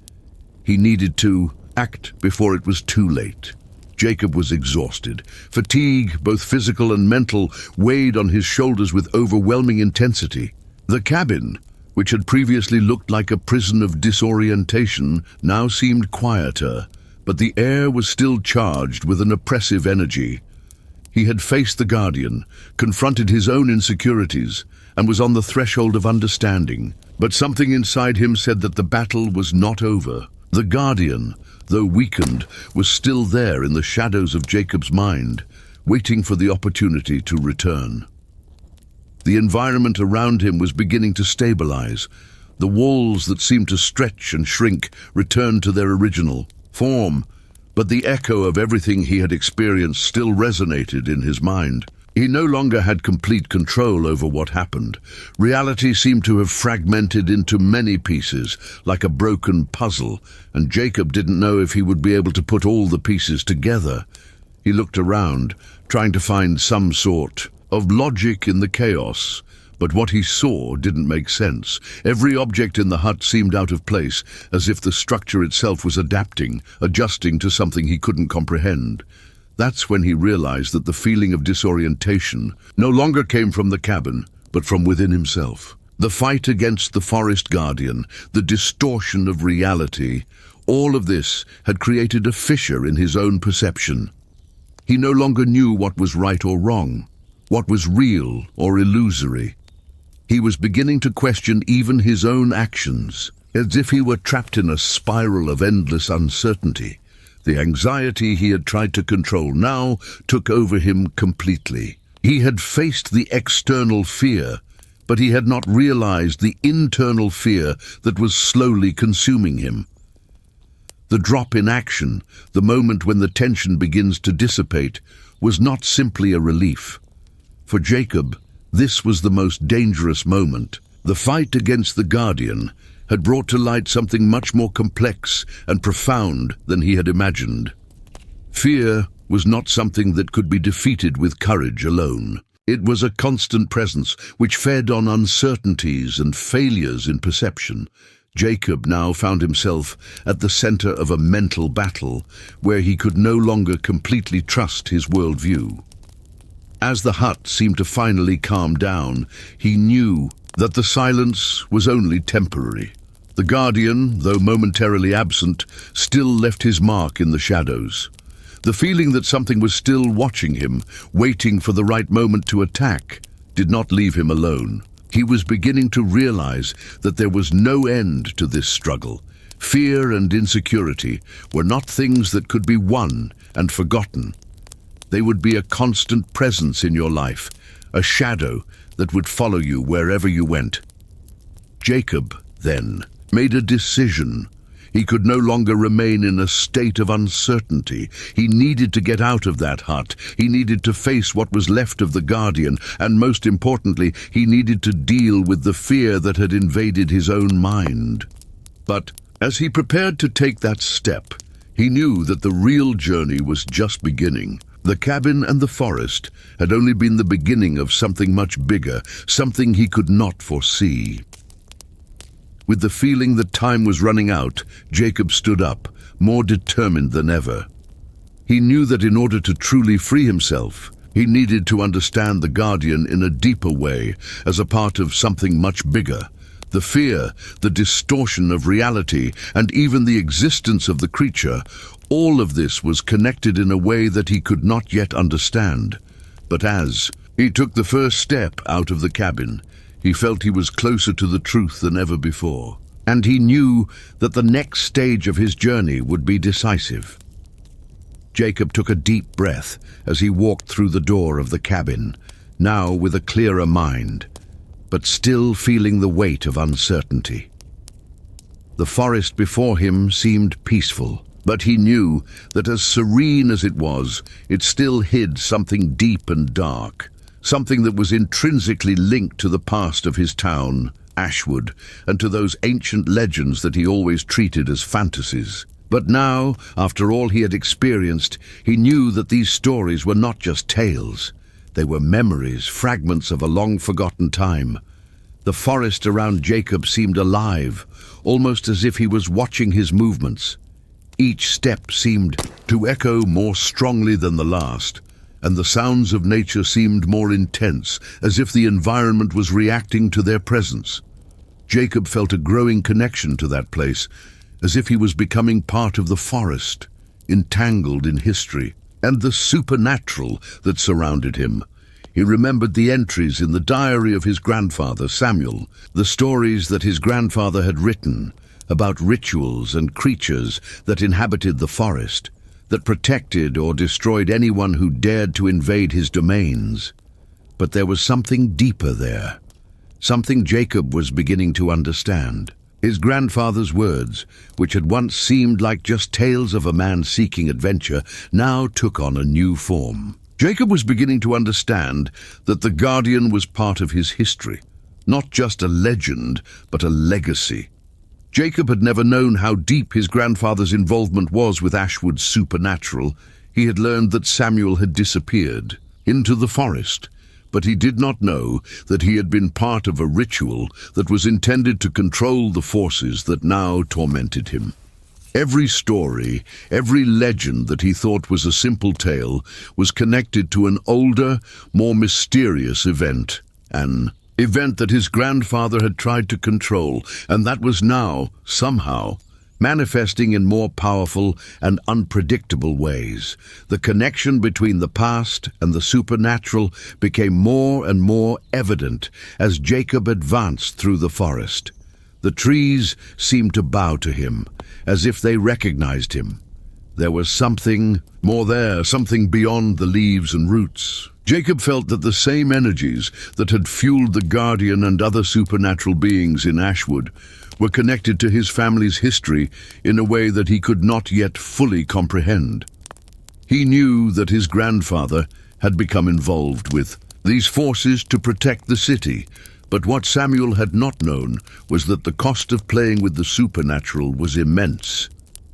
He needed to act before it was too late. Jacob was exhausted. Fatigue, both physical and mental, weighed on his shoulders with overwhelming intensity. The cabin, which had previously looked like a prison of disorientation, now seemed quieter, but the air was still charged with an oppressive energy. He had faced the Guardian, confronted his own insecurities, and was on the threshold of understanding. But something inside him said that the battle was not over. The Guardian, though weakened, was still there in the shadows of Jacob's mind, waiting for the opportunity to return. The environment around him was beginning to stabilize. The walls that seemed to stretch and shrink returned to their original form, but the echo of everything he had experienced still resonated in his mind. He no longer had complete control over what happened. Reality seemed to have fragmented into many pieces, like a broken puzzle, and Jacob didn't know if he would be able to put all the pieces together. He looked around, trying to find some sort of logic in the chaos, but what he saw didn't make sense. Every object in the hut seemed out of place, as if the structure itself was adjusting to something he couldn't comprehend. That's when he realized that the feeling of disorientation no longer came from the cabin, but from within himself. The fight against the forest guardian, the distortion of reality, all of this had created a fissure in his own perception. He no longer knew what was right or wrong, what was real or illusory. He was beginning to question even his own actions, as if he were trapped in a spiral of endless uncertainty. The anxiety he had tried to control now took over him completely. He had faced the external fear, but he had not realized the internal fear that was slowly consuming him. The drop in action, the moment when the tension begins to dissipate, was not simply a relief. For Jacob, this was the most dangerous moment. The fight against the Guardian had brought to light something much more complex and profound than he had imagined. Fear was not something that could be defeated with courage alone. It was a constant presence which fed on uncertainties and failures in perception. Jacob now found himself at the center of a mental battle where he could no longer completely trust his worldview. As the hut seemed to finally calm down, he knew that the silence was only temporary. The Guardian, though momentarily absent, still left his mark in the shadows. The feeling that something was still watching him, waiting for the right moment to attack, did not leave him alone. He was beginning to realize that there was no end to this struggle. Fear and insecurity were not things that could be won and forgotten. They would be a constant presence in your life, a shadow that would follow you wherever you went. Jacob, then, made a decision. He could no longer remain in a state of uncertainty. He needed to get out of that hut. He needed to face what was left of the Guardian, and most importantly, he needed to deal with the fear that had invaded his own mind. But as he prepared to take that step, he knew that the real journey was just beginning. The cabin and the forest had only been the beginning of something much bigger, something he could not foresee. With the feeling that time was running out, Jacob stood up, more determined than ever. He knew that in order to truly free himself, he needed to understand the Guardian in a deeper way, as a part of something much bigger. The fear, the distortion of reality, and even the existence of the creature, all of this was connected in a way that he could not yet understand. But as he took the first step out of the cabin, he felt he was closer to the truth than ever before, and he knew that the next stage of his journey would be decisive. Jacob took a deep breath as he walked through the door of the cabin, now with a clearer mind, but still feeling the weight of uncertainty. The forest before him seemed peaceful, but he knew that as serene as it was, it still hid something deep and dark. Something that was intrinsically linked to the past of his town, Ashwood, and to those ancient legends that he always treated as fantasies. But now, after all he had experienced, he knew that these stories were not just tales. They were memories, fragments of a long-forgotten time. The forest around Jacob seemed alive, almost as if he was watching his movements. Each step seemed to echo more strongly than the last, and the sounds of nature seemed more intense, as if the environment was reacting to their presence. Jacob felt a growing connection to that place, as if he was becoming part of the forest, entangled in history, and the supernatural that surrounded him. He remembered the entries in the diary of his grandfather, Samuel, the stories that his grandfather had written about rituals and creatures that inhabited the forest, that protected or destroyed anyone who dared to invade his domains. But there was something deeper there, something Jacob was beginning to understand. His grandfather's words, which had once seemed like just tales of a man seeking adventure, now took on a new form. Jacob was beginning to understand that the Guardian was part of his history, not just a legend, but a legacy. Jacob had never known how deep his grandfather's involvement was with Ashwood's supernatural. He had learned that Samuel had disappeared into the forest, but he did not know that he had been part of a ritual that was intended to control the forces that now tormented him. Every story, every legend that he thought was a simple tale was connected to an older, more mysterious event, an event that his grandfather had tried to control, and that was now, somehow, manifesting in more powerful and unpredictable ways. The connection between the past and the supernatural became more and more evident as Jacob advanced through the forest. The trees seemed to bow to him, as if they recognized him. There was something more there, something beyond the leaves and roots. Jacob felt that the same energies that had fueled the Guardian and other supernatural beings in Ashwood were connected to his family's history in a way that he could not yet fully comprehend. He knew that his grandfather had become involved with these forces to protect the city, but what Samuel had not known was that the cost of playing with the supernatural was immense.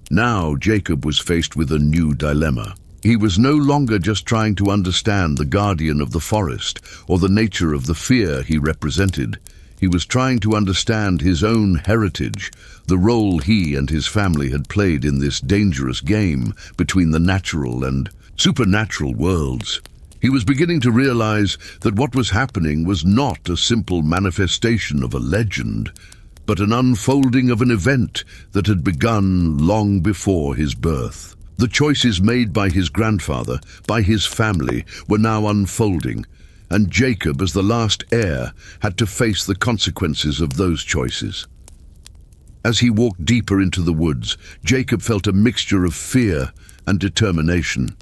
Now Jacob was faced with a new dilemma. He was no longer just trying to understand the Guardian of the forest or the nature of the fear he represented. He was trying to understand his own heritage, the role he and his family had played in this dangerous game between the natural and supernatural worlds. He was beginning to realize that what was happening was not a simple manifestation of a legend, but an unfolding of an event that had begun long before his birth. The choices made by his grandfather, by his family, were now unfolding, and Jacob, as the last heir, had to face the consequences of those choices. As he walked deeper into the woods, Jacob felt a mixture of fear and determination.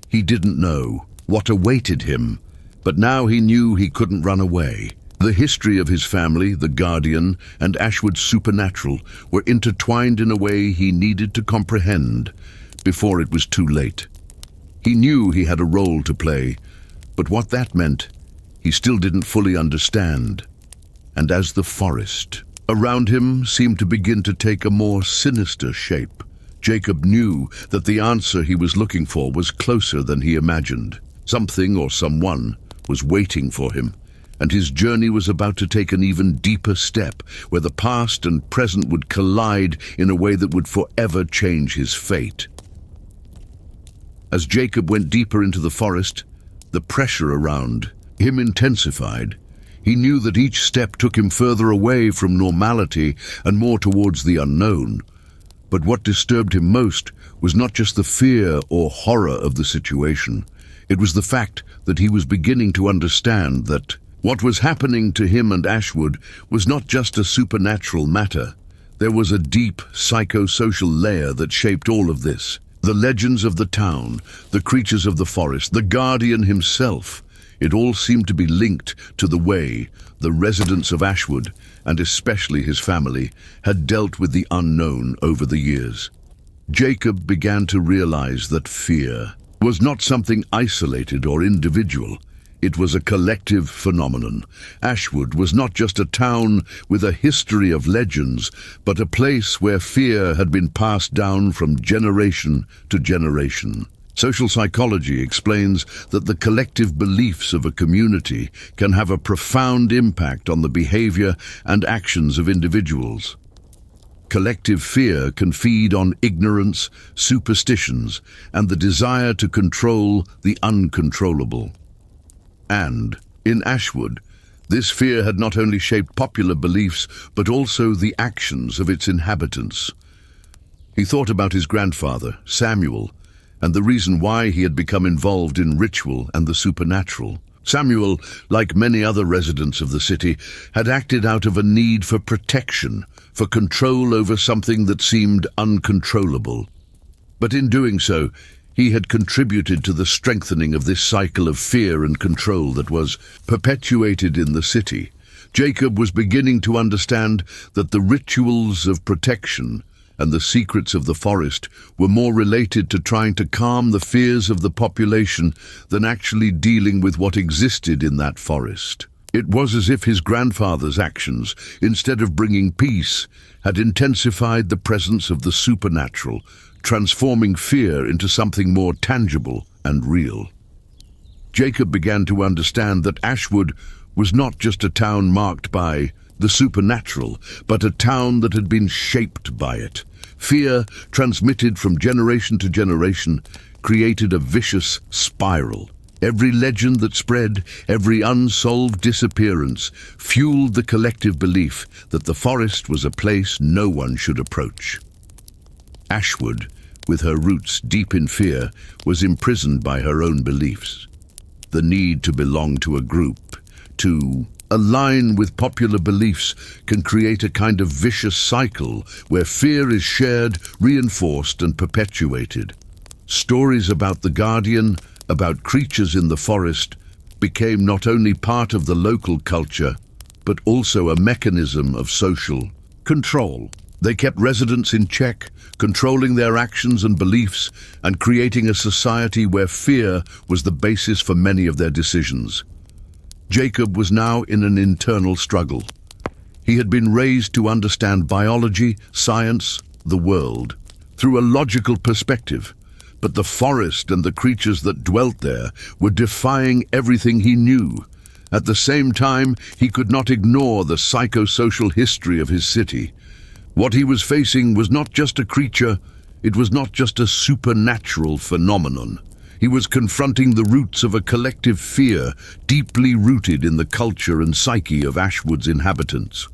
He didn't know what awaited him, But now he knew he couldn't run away. The history of his family, the Guardian, and Ashwood's supernatural were intertwined in a way he needed to comprehend before it was too late. He knew he had a role to play, but what that meant, he still didn't fully understand. And as the forest around him seemed to begin to take a more sinister shape, Jacob knew that the answer he was looking for was closer than he imagined. Something or someone was waiting for him, and his journey was about to take an even deeper step, where the past and present would collide in a way that would forever change his fate. As Jacob went deeper into the forest, the pressure around him intensified. He knew that each step took him further away from normality and more towards the unknown. But what disturbed him most was not just the fear or horror of the situation. It was the fact that he was beginning to understand that what was happening to him and Ashwood was not just a supernatural matter. There was a deep psychosocial layer that shaped all of this. The legends of the town, the creatures of the forest, the Guardian himself. It all seemed to be linked to the way the residents of Ashwood, and especially his family, had dealt with the unknown over the years. Jacob began to realize that fear was not something isolated or individual. It was a collective phenomenon. Ashwood was not just a town with a history of legends, but a place where fear had been passed down from generation to generation. Social psychology explains that the collective beliefs of a community can have a profound impact on the behavior and actions of individuals. Collective fear can feed on ignorance, superstitions, and the desire to control the uncontrollable. And, in Ashwood, this fear had not only shaped popular beliefs, but also the actions of its inhabitants. He thought about his grandfather, Samuel, and the reason why he had become involved in ritual and the supernatural. Samuel, like many other residents of the city, had acted out of a need for protection, for control over something that seemed uncontrollable. But in doing so, he had contributed to the strengthening of this cycle of fear and control that was perpetuated in the city. Jacob was beginning to understand that the rituals of protection and the secrets of the forest were more related to trying to calm the fears of the population than actually dealing with what existed in that forest. It was as if his grandfather's actions, instead of bringing peace, had intensified the presence of the supernatural, transforming fear into something more tangible and real. Jacob began to understand that Ashwood was not just a town marked by the supernatural, but a town that had been shaped by it. Fear, transmitted from generation to generation, created a vicious spiral. Every legend that spread, every unsolved disappearance, fueled the collective belief that the forest was a place no one should approach. Ashwood, with her roots deep in fear, was imprisoned by her own beliefs. The need to belong to a group, to align with popular beliefs, can create a kind of vicious cycle where fear is shared, reinforced, and perpetuated. Stories about the Guardian, about creatures in the forest, became not only part of the local culture, but also a mechanism of social control. They kept residents in check, controlling their actions and beliefs, and creating a society where fear was the basis for many of their decisions. Jacob was now in an internal struggle. He had been raised to understand biology, science, the world, through a logical perspective, but the forest and the creatures that dwelt there were defying everything he knew. At the same time, he could not ignore the psychosocial history of his city. What he was facing was not just a creature, it was not just a supernatural phenomenon. He was confronting the roots of a collective fear deeply rooted in the culture and psyche of Ashwood's inhabitants.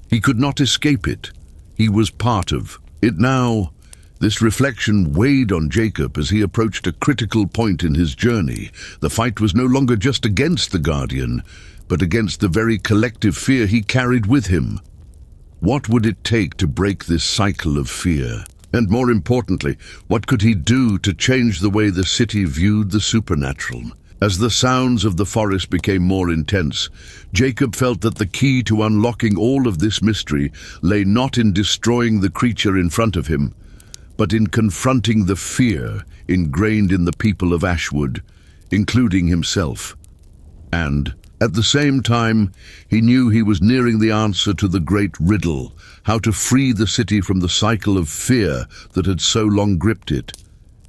He could not escape it. He was part of it now. This reflection weighed on Jacob as he approached a critical point in his journey. The fight was no longer just against the Guardian, but against the very collective fear he carried with him. What would it take to break this cycle of fear? And more importantly, what could he do to change the way the city viewed the supernatural? As the sounds of the forest became more intense, Jacob felt that the key to unlocking all of this mystery lay not in destroying the creature in front of him, but in confronting the fear ingrained in the people of Ashwood, including himself. And, at the same time, he knew he was nearing the answer to the great riddle, how to free the city from the cycle of fear that had so long gripped it.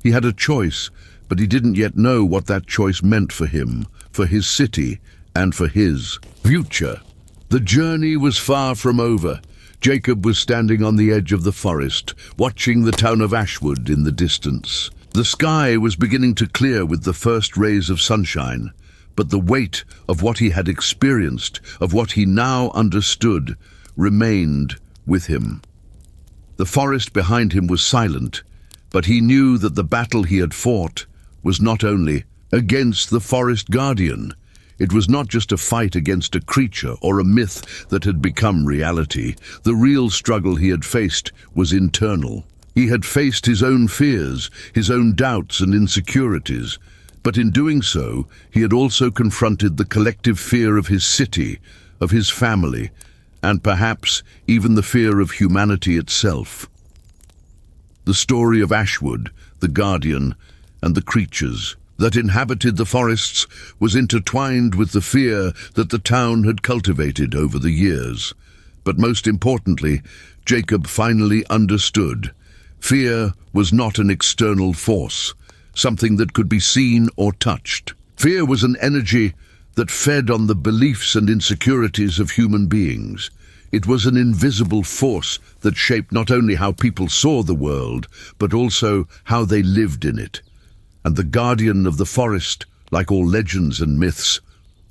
He had a choice, but he didn't yet know what that choice meant for him, for his city, and for his future. The journey was far from over. Jacob was standing on the edge of the forest, watching the town of Ashwood in the distance. The sky was beginning to clear with the first rays of sunshine, but the weight of what he had experienced, of what he now understood, remained with him. The forest behind him was silent, but he knew that the battle he had fought was not only against the forest guardian. It was not just a fight against a creature or a myth that had become reality. The real struggle he had faced was internal. He had faced his own fears, his own doubts and insecurities, but in doing so, he had also confronted the collective fear of his city, of his family, and perhaps even the fear of humanity itself. The story of Ashwood, the guardian, and the creatures that inhabited the forests was intertwined with the fear that the town had cultivated over the years. But most importantly, Jacob finally understood. Fear was not an external force, something that could be seen or touched. Fear was an energy that fed on the beliefs and insecurities of human beings. It was an invisible force that shaped not only how people saw the world, but also how they lived in it. And the guardian of the forest, like all legends and myths,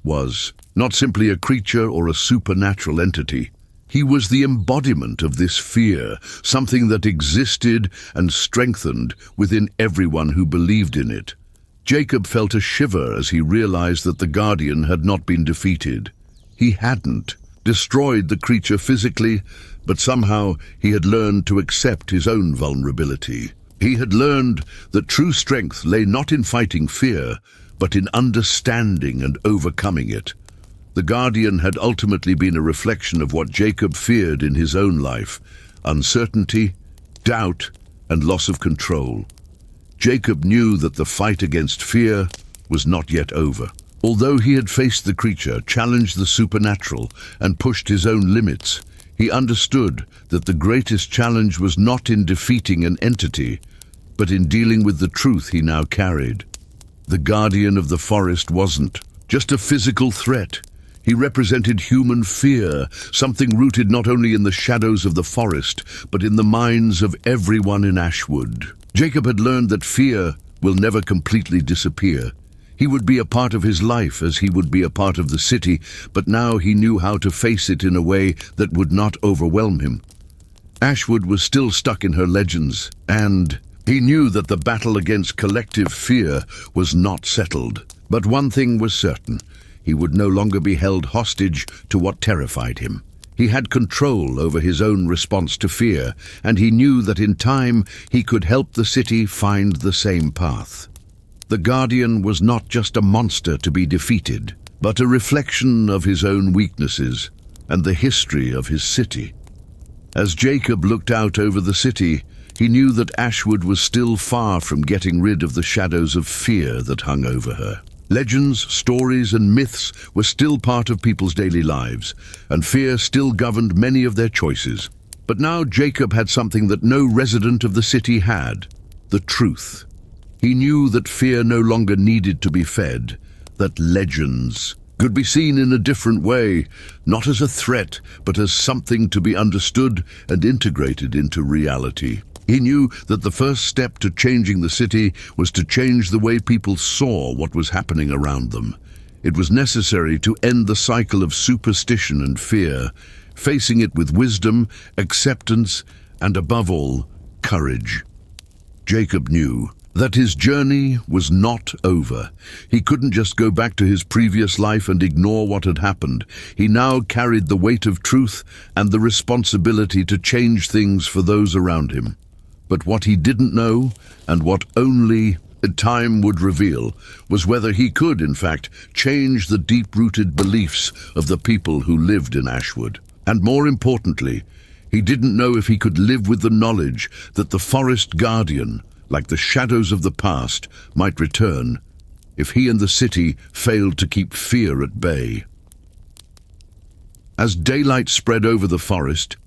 was not simply a creature or a supernatural entity. He was the embodiment of this fear, something that existed and strengthened within everyone who believed in it. Jacob felt a shiver as he realized that the guardian had not been defeated. He hadn't destroyed the creature physically, but somehow he had learned to accept his own vulnerability. He had learned that true strength lay not in fighting fear, but in understanding and overcoming it. The guardian had ultimately been a reflection of what Jacob feared in his own life: uncertainty, doubt, and loss of control. Jacob knew that the fight against fear was not yet over. Although he had faced the creature, challenged the supernatural, and pushed his own limits, he understood that the greatest challenge was not in defeating an entity, but in dealing with the truth he now carried. The guardian of the forest wasn't just a physical threat. He represented human fear, something rooted not only in the shadows of the forest, but in the minds of everyone in Ashwood. Jacob had learned that fear will never completely disappear. He would be a part of his life as he would be a part of the city, but now he knew how to face it in a way that would not overwhelm him. Ashwood was still stuck in her legends, and he knew that the battle against collective fear was not settled. But one thing was certain: he would no longer be held hostage to what terrified him. He had control over his own response to fear, and he knew that in time he could help the city find the same path. The guardian was not just a monster to be defeated, but a reflection of his own weaknesses and the history of his city. As Jacob looked out over the city, he knew that Ashwood was still far from getting rid of the shadows of fear that hung over her. Legends, stories, and myths were still part of people's daily lives, and fear still governed many of their choices. But now Jacob had something that no resident of the city had: the truth. He knew that fear no longer needed to be fed, that legends could be seen in a different way, not as a threat, but as something to be understood and integrated into reality. He knew that the first step to changing the city was to change the way people saw what was happening around them. It was necessary to end the cycle of superstition and fear, facing it with wisdom, acceptance, and above all, courage. Jacob knew that his journey was not over. He couldn't just go back to his previous life and ignore what had happened. He now carried the weight of truth and the responsibility to change things for those around him. But what he didn't know, and what only time would reveal was whether he could, in fact, change the deep-rooted beliefs of the people who lived in Ashwood. And more importantly, he didn't know if he could live with the knowledge that the forest guardian, like the shadows of the past, might return if he and the city failed to keep fear at bay. As daylight spread over the forest,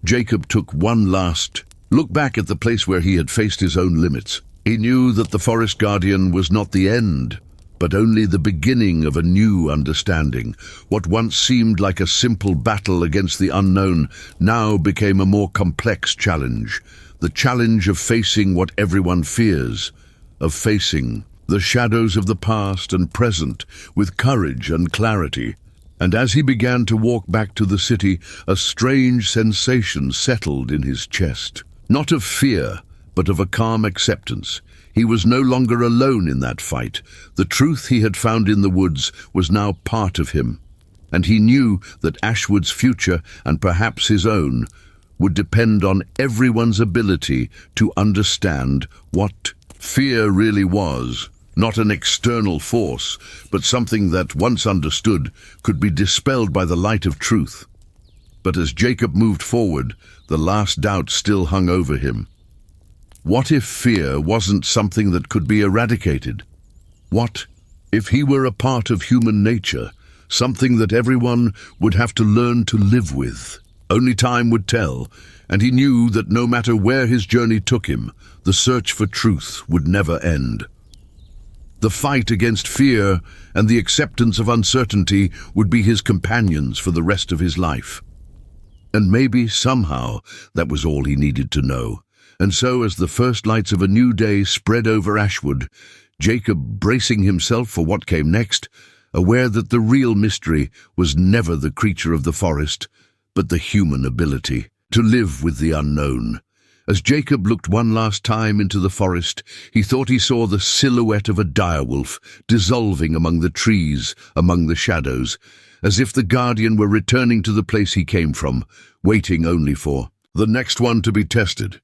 Jacob took one last look back at the place where he had faced his own limits. He knew that the forest guardian was not the end, but only the beginning of a new understanding. What once seemed like a simple battle against the unknown now became a more complex challenge. The challenge of facing what everyone fears, of facing the shadows of the past and present with courage and clarity. And as he began to walk back to the city, a strange sensation settled in his chest. Not of fear, but of a calm acceptance. He was no longer alone in that fight. The truth he had found in the woods was now part of him, and he knew that Ashwood's future, and perhaps his own, would depend on everyone's ability to understand what fear really was. Not an external force, but something that, once understood, could be dispelled by the light of truth. But as Jacob moved forward, the last doubt still hung over him. What if fear wasn't something that could be eradicated? What if he were a part of human nature, something that everyone would have to learn to live with? Only time would tell, and he knew that no matter where his journey took him, the search for truth would never end. The fight against fear and the acceptance of uncertainty would be his companions for the rest of his life. And maybe, somehow, that was all he needed to know. And so, as the first lights of a new day spread over Ashwood, Jacob, bracing himself for what came next, aware that the real mystery was never the creature of the forest, but the human ability to live with the unknown. As Jacob looked one last time into the forest, he thought he saw the silhouette of a direwolf dissolving among the trees, among the shadows, as if the guardian were returning to the place he came from, waiting only for the next one to be tested.